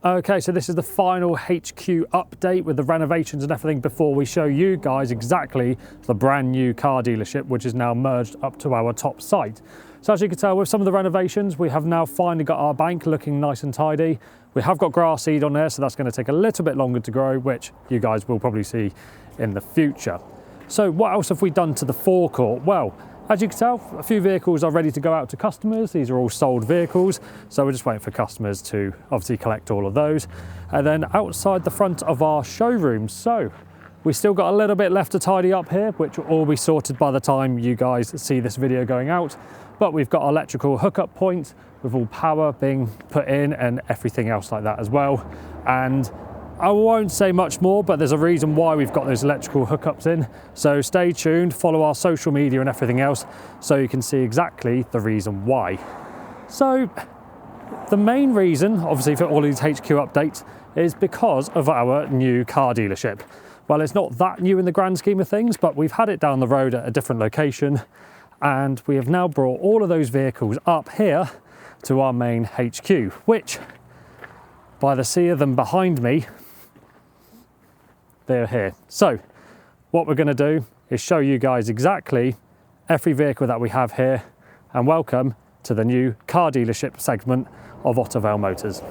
Okay, so this is the final HQ update with the renovations and everything before we show you guys exactly the brand new car dealership, which is now merged up to our top site. So as you can tell, with some of the renovations, we have now finally got our bank looking nice and tidy. We have got grass seed on there, so that's going to take a little bit longer to grow, which you guys will probably see in the future. So what else have we done to the forecourt? Well, as you can tell, a few vehicles are ready to go out to customers. These are all sold vehicles, so we're just waiting for customers to obviously collect all of those. And then outside the front of our showroom, so we still got a little bit left to tidy up here, which will all be sorted by the time you guys see this video going out. But we've got our electrical hookup point with all power being put in and everything else like that as well. And I won't say much more, but there's a reason why we've got those electrical hookups in. So stay tuned, follow our social media and everything else so you can see exactly the reason why. So the main reason, obviously, for all these HQ updates is because of our new car dealership. Well, it's not that new in the grand scheme of things, but we've had it down the road at a different location, and we have now brought all of those vehicles up here to our main HQ, which, by the sea of them behind me, they're here. So what we're going to do is show you guys exactly every vehicle that we have here, and welcome to the new car dealership segment of Ottervale Motors.